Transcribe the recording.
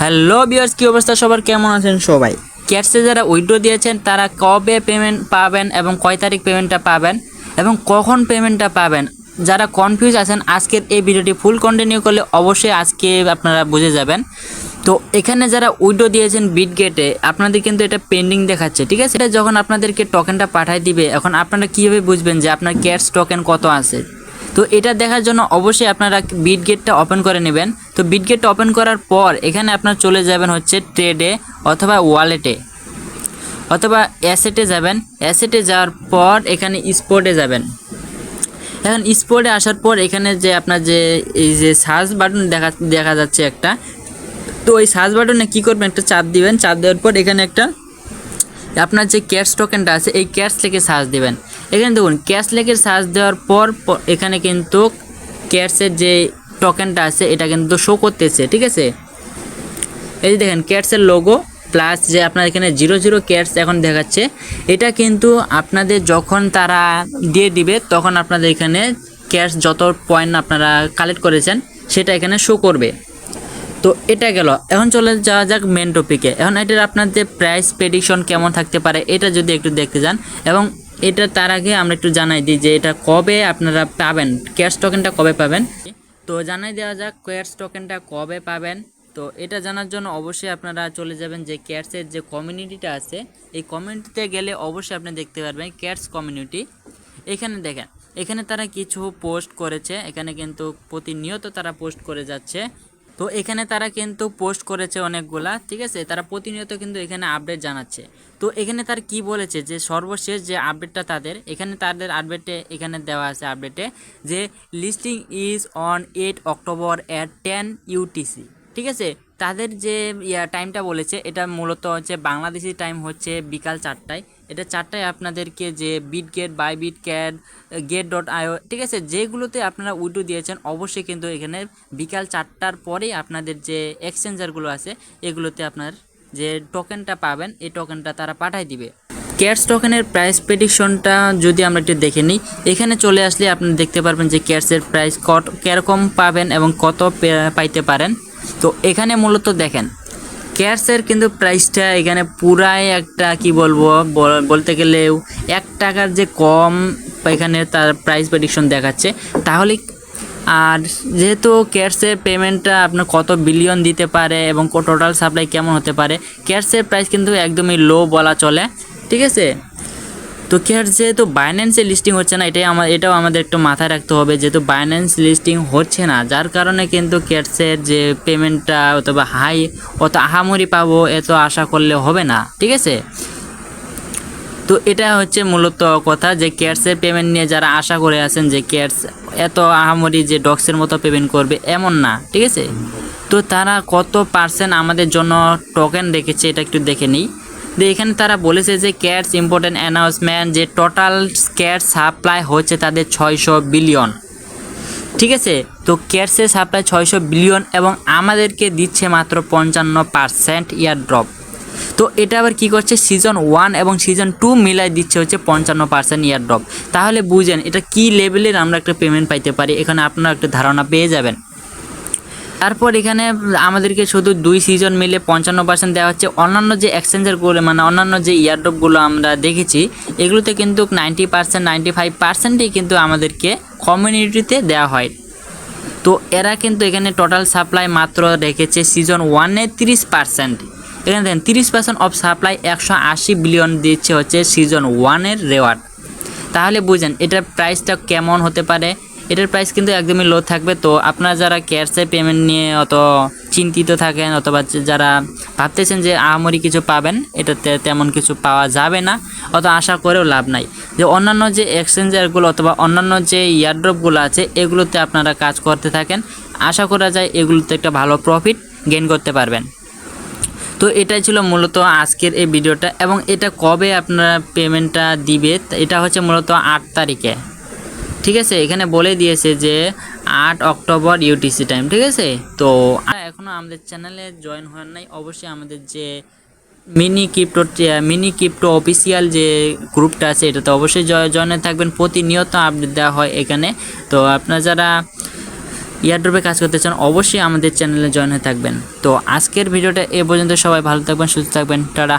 Hello viewers, কি অবস্থা সবার, কেমন আছেন সবাই? ক্যাটসে যারা উইথড্র দিয়েছেন তারা কবে পেমেন্ট পাবেন এবং কয় তারিখ পেমেন্টটা পাবেন এবং কখন পেমেন্টটা পাবেন, যারা কনফিউজ আছেন আজকের এই ভিডিওটি ফুল কন্টিনিউ করলে অবশ্যই আজকে আপনারা বুঝে যাবেন। তো এখানে যারা উইথড্র দিয়েছেন বিটগেটে, আপনাদের কিন্তু এটা পেন্ডিং দেখাচ্ছে, ঠিক আছে? এটা যখন আপনাদেরকে টোকেনটা পাঠিয়ে দিবে, এখন আপনারা কীভাবে বুঝবেন যে আপনার ক্যাটস টোকেন কত আছে? তো এটা দেখার জন্য অবশ্যই আপনারা বিটগেটটা ওপেন করে নেবেন। তো বিটগেটটা ওপেন করার পর এখানে আপনারা চলে যাবেন হচ্ছে ট্রেডে অথবা ওয়ালেটে অথবা অ্যাসেটে যাবেন। অ্যাসেটে যাওয়ার পর এখানে স্পটে যাবেন। এখন স্পটে আসার পর এখানে যে আপনার যে এই যে সার্চ বাটন দেখা যাচ্ছে একটা, তো ওই সার্চ বাটনে কী করবেন, একটা চাপ দিবেন। চাপ দেওয়ার পর এখানে একটা আপনার যে ক্যাটস টোকেনটা আছে এই ক্যাটস লিখে সার্চ দিবেন। এখানে দেখুন ক্যাটস লিখে সার্চ দেওয়ার পর এখানে কিন্তু ক্যাটসের যে টোকেনটা আছে এটা কিন্তু শো করতেছে, ঠিক আছে? এই যে দেখেন ক্যাটসের লোগো প্লাস যে আপনার এখানে 00 ক্যাটস এখন দেখাচ্ছে। এটা কিন্তু আপনাদের যখন তারা দিয়ে দিবে তখন আপনাদের এখানে ক্যাটস যত পয়েন্ট আপনারা কালেক্ট করেছেন সেটা এখানে শো করবে। তো এটা গেল। এখন চলে যাওয়া যাক মেন টপিকে। এখন এটার আপনাদের প্রাইস প্রেডিকশন কেমন থাকতে পারে এটা যদি একটু দেখতে যান, এবং এটা তার আগে আমরা একটু জানাই দিই যে এটা কবে আপনারা পাবেন, ক্যাটস টোকেনটা কবে পাবেন। তো জানাই দেওয়া যাক ক্যাটস টোকেনটা কবে পাবেন। তো এটা জানার জন্য অবশ্যই আপনারা চলে যাবেন যে ক্যাটসের যে কমিউনিটিটা আছে, এই কমিউনিটিতে গেলে অবশ্যই আপনি দেখতে পারবেন ক্যাটস কমিউনিটি। এখানে দেখেন, এখানে তারা কিছু পোস্ট করেছে, এখানে কিন্তু প্রতিনিয়ত তারা পোস্ট করে যাচ্ছে। তো এখানে তারা কিন্তু পোস্ট করেছে অনেকগুলা, ঠিক আছে? তারা প্রতিনিয়ত কিন্তু এখানে আপডেট জানাচ্ছে। তো এখানে তার কি বলেছে যে সর্বশেষ যে আপডেটটা তাদের আপডেটে এখানে দেওয়া আছে আপডেটে যে listing is on 8 October at 10 UTC, ঠিক আছে? তাদের যে টাইমটা বলেছে এটা মূলত হচ্ছে বাংলাদেশি টাইম হচ্ছে বিকাল 4টায়। এটা 4টায় আপনাদেরকে যে বিটগেট বাইবিটক্যাট get.io, ঠিক আছে, যেগুলোতে আপনারা উইথড্র দিয়েছেন অবশ্যই কিন্তু এখানে বিকাল 4টার পরেই আপনাদের যে এক্সচেঞ্জারগুলো আছে এগুলোতে আপনার যে টোকেনটা পাবেন এই টোকেনটা তারা পাঠিয়ে দিবে। ক্যাটস টোকেনের প্রাইস প্রেডিকশনটা যদি আমরা একটু দেখে নিই, এখানে চলে আসলে আপনি দেখতে পারবেন যে ক্যাটসের প্রাইস কীরকম পাবেন এবং কত পাইতে পারেন। তো এখানে মূলত দেখেন ক্যাটসের কিন্তু প্রাইসটা এখানে পুরাই একটা কি বলবো, বলতে গেলেও 1 টাকার যে কম এখানে তার প্রাইস প্রেডিকশন দেখাচ্ছে। তাহলে আর যেহেতু ক্যাটসের পেমেন্টটা আপনার কত বিলিয়ন দিতে পারে এবং টোটাল সাপ্লাই কেমন হতে পারে, ক্যাটসের প্রাইস কিন্তু একদমই লো বলা চলে, ঠিক আছে? তো ক্যাটস যেহেতু বাইন্যান্সে লিস্টিং হচ্ছে না, এটাও আমাদের একটু মাথায় রাখতে হবে। যেহেতু বাইন্যান্স লিস্টিং হচ্ছে না, যার কারণে কিন্তু ক্যাটসের যে পেমেন্টটা অথবা অত আহামরি পাবো এত আশা করলে হবে না, ঠিক আছে? তো এটা হচ্ছে মূলত কথা যে ক্যাটসের পেমেন্ট নিয়ে যারা আশা করে আছেন যে ক্যাটস এত আহামরি যে ডক্সের মতো পেমেন্ট করবে, এমন না, ঠিক আছে? তো তারা কত পার্সেন্ট আমাদের জন্য টোকেন রেখেছে এটা একটু দেখে নিই। এখানে তারা বলেছে যে ক্যাটস ইম্পর্টেন্ট অ্যানাউন্সমেন্ট যে টোটাল ক্যাটস সাপ্লাই হচ্ছে তাদের 600 বিলিয়ন, ঠিক আছে? তো ক্যাটসের সাপ্লাই 600 বিলিয়ন এবং আমাদেরকে দিচ্ছে মাত্র 55% ইয়ারড্রপ। তো এটা আবার কি করছে, সিজন 1 এবং সিজন 2 মিলাই দিচ্ছে হচ্ছে 55% ইয়ারড্রপ। তাহলে বুঝেন এটা কি লেভেলের আমরা একটা পেমেন্ট পাইতে পারি, এখানে আপনারা একটা ধারণা পেয়ে যাবেন। তারপর এখানে আমাদেরকে শুধু 2 সিজন মিলে 55% দেওয়া হচ্ছে। অন্যান্য যে এক্সচেঞ্জারগুলো মানে অন্যান্য যে ইয়ারড্রপগুলো আমরা দেখেছি এগুলোতে কিন্তু 90% 95%ই কিন্তু আমাদেরকে কমিউনিটিতে দেওয়া হয়। তো এরা কিন্তু এখানে টোটাল সাপ্লাই মাত্র রেখেছে সিজন 1-এ 30%। এখানে দেখেন 30% অফ সাপ্লাই 180 বিলিয়ন দিচ্ছে হচ্ছে সিজন 1-এর রেওয়ার্ড। তাহলে বুঝেন এটার প্রাইসটা কেমন হতে পারে। এটার প্রাইস কিন্তু একদমই লো থাকবে। তো আপনারা যারা ক্যাটসে পেমেন্ট নিয়ে অত চিন্তিত থাকেন অথবা যারা ভাবতেছেন যে আহামরি কিছু পাবেন, এটাতে তেমন কিছু পাওয়া যাবে না, অত আশা করেও লাভ নাই। যে অন্যান্য যে এক্সচেঞ্জারগুলো অথবা অন্যান্য যে ইয়ারড্রপগুলো আছে এগুলোতে আপনারা কাজ করতে থাকেন, আশা করা যায় এগুলোতে একটা ভালো প্রফিট গেইন করতে পারবেন। তো এটাই ছিল মূলত আজকের এই ভিডিওটা। এবং এটা কবে আপনারা পেমেন্টটা দিবে, এটা হচ্ছে মূলত 8 তারিখে, ঠিক আছে? এখানে বলে দিয়েছে যে 8 অক্টোবর UTC টাইম, ঠিক আছে? তো এখনও আমাদের চ্যানেলে জয়েন হওয়ার নাই, অবশ্যই আমাদের যে মিনি ক্রিপ্টো অফিসিয়াল যে গ্রুপটা আছে এটাতে অবশ্যই জয়েন থাকবেন। প্রতিনিয়ত আপডেট দেওয়া হয় এখানে। তো আপনারা যারা ইয়ারড্রপে কাজ করতে চান অবশ্যই আমাদের চ্যানেলে জয়েন হয়ে থাকবেন। তো আজকের ভিডিওটা এ পর্যন্ত, সবাই ভালো থাকবেন, সুস্থ থাকবেন, টাটা।